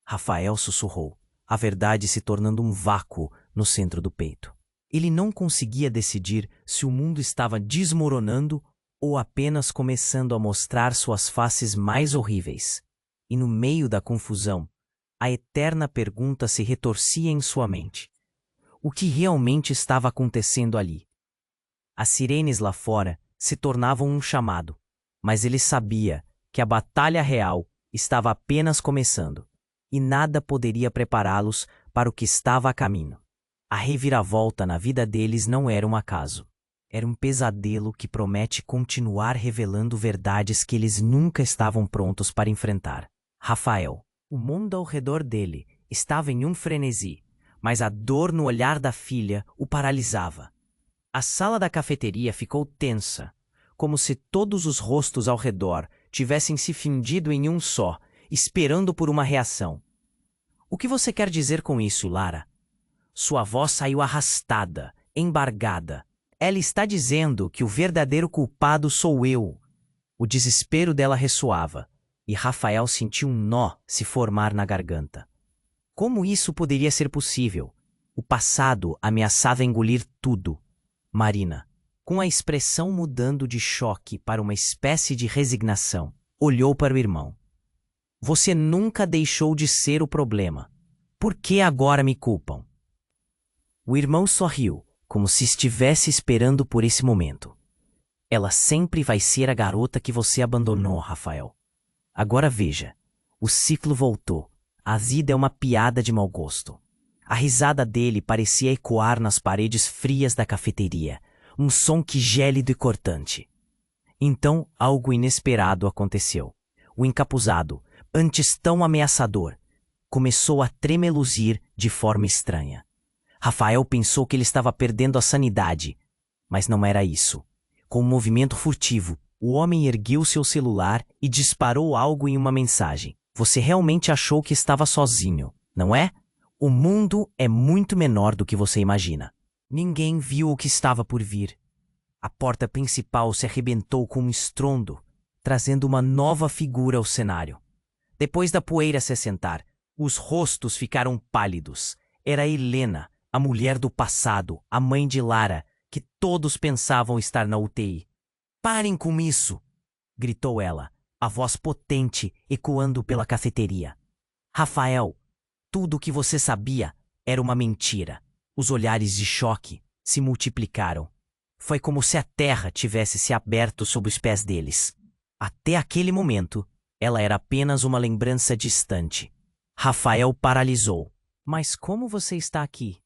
Rafael sussurrou, a verdade se tornando um vácuo no centro do peito. Ele não conseguia decidir se o mundo estava desmoronando ou apenas começando a mostrar suas faces mais horríveis. E no meio da confusão, a eterna pergunta se retorcia em sua mente. O que realmente estava acontecendo ali? As sirenes lá fora se tornavam um chamado, mas ele sabia que a batalha real estava apenas começando, e nada poderia prepará-los para o que estava a caminho. A reviravolta na vida deles não era um acaso. Era um pesadelo que promete continuar revelando verdades que eles nunca estavam prontos para enfrentar. Rafael, o mundo ao redor dele, estava em um frenesi, mas a dor no olhar da filha o paralisava. A sala da cafeteria ficou tensa, como se todos os rostos ao redor tivessem se fundido em um só, esperando por uma reação. O que você quer dizer com isso, Lara? Sua voz saiu arrastada, embargada. Ela está dizendo que o verdadeiro culpado sou eu. O desespero dela ressoava, e Rafael sentiu um nó se formar na garganta. Como isso poderia ser possível? O passado ameaçava engolir tudo. Marina, com a expressão mudando de choque para uma espécie de resignação, olhou para o irmão. Você nunca deixou de ser o problema. Por que agora me culpam? O irmão sorriu, como se estivesse esperando por esse momento. Ela sempre vai ser a garota que você abandonou, Rafael. Agora veja, o ciclo voltou. A vida é uma piada de mau gosto. A risada dele parecia ecoar nas paredes frias da cafeteria, um som que gélido e cortante. Então, algo inesperado aconteceu. O encapuzado, antes tão ameaçador, começou a tremeluzir de forma estranha. Rafael pensou que ele estava perdendo a sanidade, mas não era isso. Com um movimento furtivo, o homem ergueu seu celular e disparou algo em uma mensagem. Você realmente achou que estava sozinho, não é? O mundo é muito menor do que você imagina. Ninguém viu o que estava por vir. A porta principal se arrebentou com um estrondo, trazendo uma nova figura ao cenário. Depois da poeira se assentar, os rostos ficaram pálidos. Era Helena, a mulher do passado, a mãe de Lara, que todos pensavam estar na UTI. Parem com isso! Gritou ela, a voz potente ecoando pela cafeteria. Rafael, tudo o que você sabia era uma mentira. Os olhares de choque se multiplicaram. Foi como se a terra tivesse se aberto sob os pés deles. Até aquele momento, ela era apenas uma lembrança distante. Rafael paralisou. Mas como você está aqui?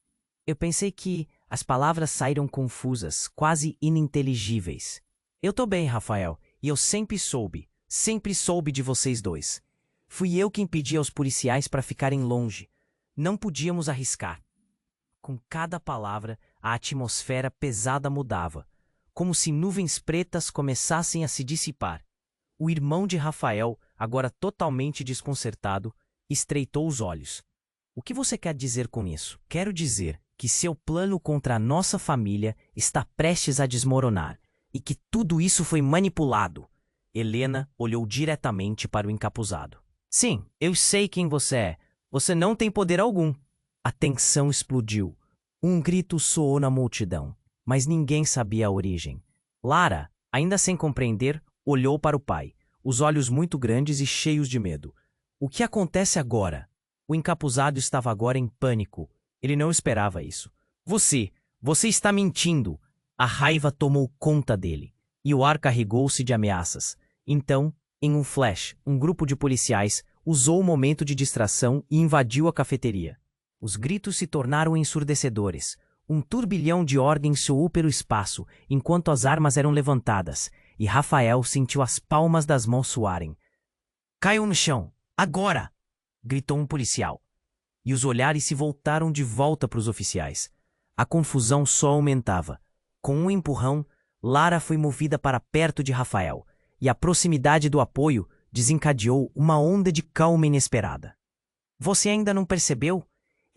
Eu pensei que as palavras saíram confusas, quase ininteligíveis. Eu tô bem, Rafael, e eu sempre soube de vocês dois. Fui eu quem pedi aos policiais para ficarem longe. Não podíamos arriscar. Com cada palavra, a atmosfera pesada mudava, como se nuvens pretas começassem a se dissipar. O irmão de Rafael, agora totalmente desconcertado, estreitou os olhos. O que você quer dizer com isso? Quero dizer que seu plano contra a nossa família está prestes a desmoronar e que tudo isso foi manipulado. Helena olhou diretamente para o encapuzado. Sim, eu sei quem você é. Você não tem poder algum. A tensão explodiu. Um grito soou na multidão, mas ninguém sabia a origem. Lara, ainda sem compreender, olhou para o pai, os olhos muito grandes e cheios de medo. O que acontece agora? O encapuzado estava agora em pânico. Ele não esperava isso. Você está mentindo! A raiva tomou conta dele, e o ar carregou-se de ameaças. Então, em um flash, um grupo de policiais usou o momento de distração e invadiu a cafeteria. Os gritos se tornaram ensurdecedores. Um turbilhão de ordens soou pelo espaço, enquanto as armas eram levantadas, e Rafael sentiu as palmas das mãos suarem. Caiam no chão! Agora! Gritou um policial. E os olhares se voltaram de volta para os oficiais. A confusão só aumentava. Com um empurrão, Lara foi movida para perto de Rafael, e a proximidade do apoio desencadeou uma onda de calma inesperada. Você ainda não percebeu?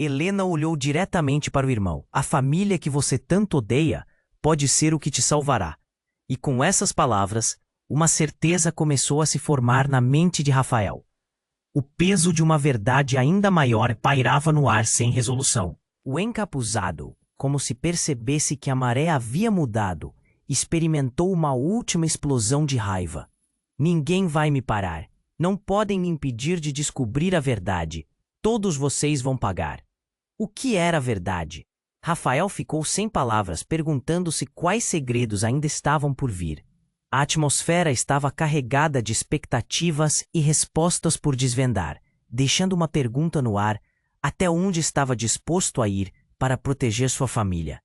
Helena olhou diretamente para o irmão. A família que você tanto odeia pode ser o que te salvará. E com essas palavras, uma certeza começou a se formar na mente de Rafael. O peso de uma verdade ainda maior pairava no ar sem resolução. O encapuzado, como se percebesse que a maré havia mudado, experimentou uma última explosão de raiva. Ninguém vai me parar. Não podem me impedir de descobrir a verdade. Todos vocês vão pagar. O que era a verdade? Rafael ficou sem palavras, perguntando-se quais segredos ainda estavam por vir. A atmosfera estava carregada de expectativas e respostas por desvendar, deixando uma pergunta no ar: até onde estava disposto a ir para proteger sua família?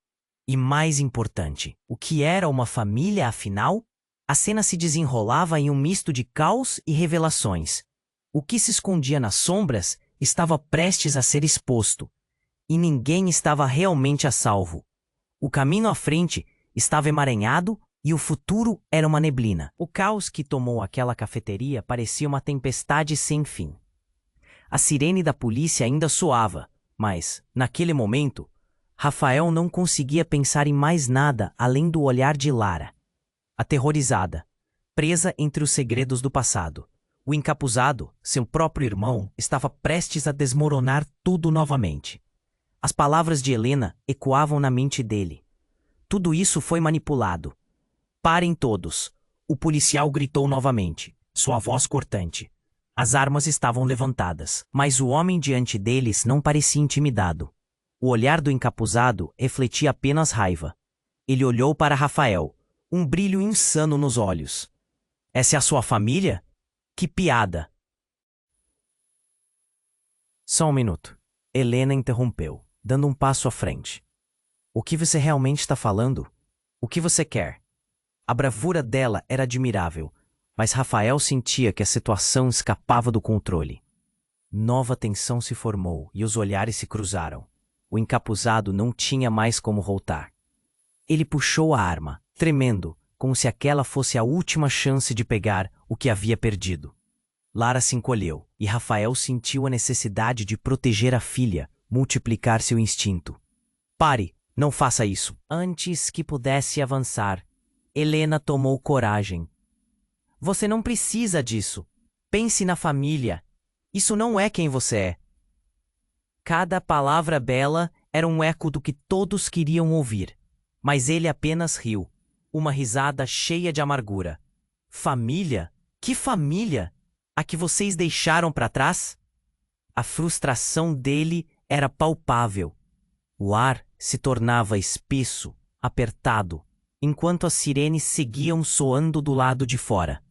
E mais importante, o que era uma família afinal? A cena se desenrolava em um misto de caos e revelações. O que se escondia nas sombras estava prestes a ser exposto. E ninguém estava realmente a salvo. O caminho à frente estava emaranhado e o futuro era uma neblina. O caos que tomou aquela cafeteria parecia uma tempestade sem fim. A sirene da polícia ainda soava, mas, naquele momento, Rafael não conseguia pensar em mais nada além do olhar de Lara. Aterrorizada, presa entre os segredos do passado. O encapuzado, seu próprio irmão, estava prestes a desmoronar tudo novamente. As palavras de Helena ecoavam na mente dele. Tudo isso foi manipulado. Parem todos! O policial gritou novamente, sua voz cortante. As armas estavam levantadas, mas o homem diante deles não parecia intimidado. O olhar do encapuzado refletia apenas raiva. Ele olhou para Rafael, um brilho insano nos olhos. Essa é a sua família? Que piada! Só um minuto. Helena interrompeu, dando um passo à frente. O que você realmente está falando? O que você quer? A bravura dela era admirável, mas Rafael sentia que a situação escapava do controle. Nova tensão se formou e os olhares se cruzaram. O encapuzado não tinha mais como voltar. Ele puxou a arma, tremendo, como se aquela fosse a última chance de pegar o que havia perdido. Lara se encolheu, e Rafael sentiu a necessidade de proteger a filha, multiplicar seu instinto. Pare, não faça isso. Antes que pudesse avançar, Helena tomou coragem. Você não precisa disso. Pense na família. Isso não é quem você é. Cada palavra bela era um eco do que todos queriam ouvir, mas ele apenas riu, uma risada cheia de amargura. Família? Que família? A que vocês deixaram para trás? A frustração dele era palpável. O ar se tornava espesso, apertado, enquanto as sirenes seguiam soando do lado de fora.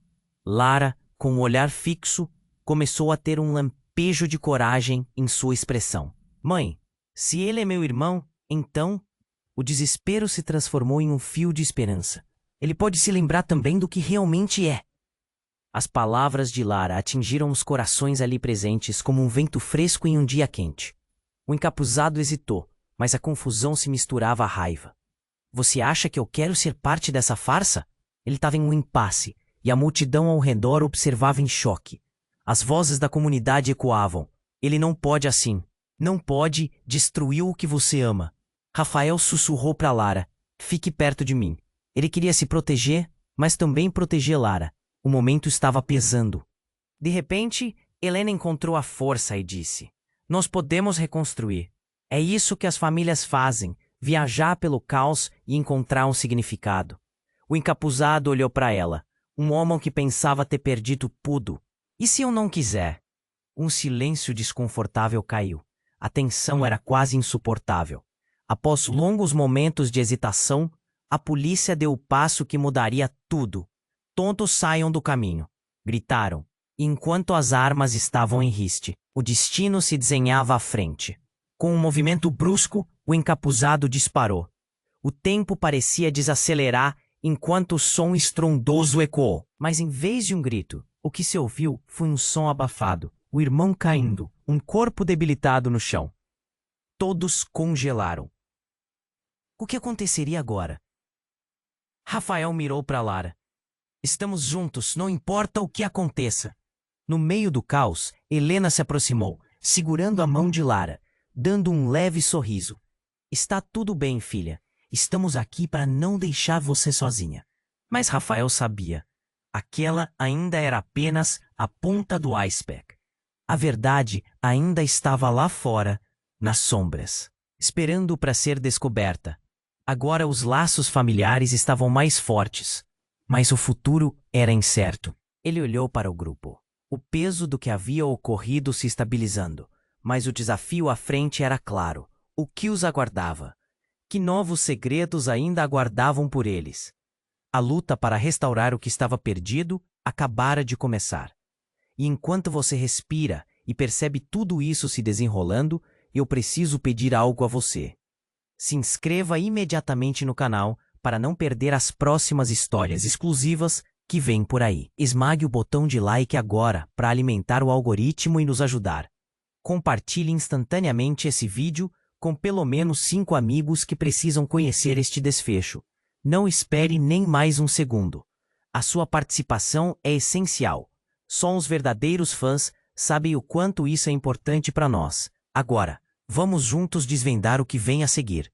Lara, com o olhar fixo, começou a ter um lampejo de coragem em sua expressão. Mãe, se ele é meu irmão, então... O desespero se transformou em um fio de esperança. Ele pode se lembrar também do que realmente é. As palavras de Lara atingiram os corações ali presentes como um vento fresco em um dia quente. O encapuzado hesitou, mas a confusão se misturava à raiva. Você acha que eu quero ser parte dessa farsa? Ele estava em um impasse, e a multidão ao redor observava em choque. As vozes da comunidade ecoavam. Ele não pode assim. Não pode destruir o que você ama. Rafael sussurrou para Lara. Fique perto de mim. Ele queria se proteger, mas também proteger Lara. O momento estava pesando. De repente, Helena encontrou a força e disse: Nós podemos reconstruir. É isso que as famílias fazem, viajar pelo caos e encontrar um significado. O encapuzado olhou para ela, um homem que pensava ter perdido tudo. E se eu não quiser? Um silêncio desconfortável caiu. A tensão era quase insuportável. Após longos momentos de hesitação, a polícia deu o passo que mudaria tudo. Todos saiam do caminho, gritaram. Enquanto as armas estavam em riste, o destino se desenhava à frente. Com um movimento brusco, o encapuzado disparou. O tempo parecia desacelerar enquanto o som estrondoso ecoou. Mas em vez de um grito, o que se ouviu foi um som abafado. O irmão caindo, um corpo debilitado no chão. Todos congelaram. O que aconteceria agora? Rafael mirou para Lara. Estamos juntos, não importa o que aconteça. No meio do caos, Helena se aproximou, segurando a mão de Lara. dando um leve sorriso. Está tudo bem, filha. Estamos aqui para não deixar você sozinha. Mas Rafael sabia. Aquela ainda era apenas a ponta do iceberg. A verdade ainda estava lá fora, nas sombras, esperando para ser descoberta. Agora os laços familiares estavam mais fortes, mas o futuro era incerto. Ele olhou para o grupo. O peso do que havia ocorrido se estabilizando, mas o desafio à frente era claro. O que os aguardava? Que novos segredos ainda aguardavam por eles? A luta para restaurar o que estava perdido acabara de começar. E enquanto você respira e percebe tudo isso se desenrolando, eu preciso pedir algo a você. Se inscreva imediatamente no canal para não perder as próximas histórias exclusivas que vêm por aí. Esmague o botão de like agora para alimentar o algoritmo e nos ajudar. Compartilhe instantaneamente esse vídeo com pelo menos 5 amigos que precisam conhecer este desfecho. Não espere nem mais um segundo. A sua participação é essencial. Só os verdadeiros fãs sabem o quanto isso é importante para nós. Agora, vamos juntos desvendar o que vem a seguir.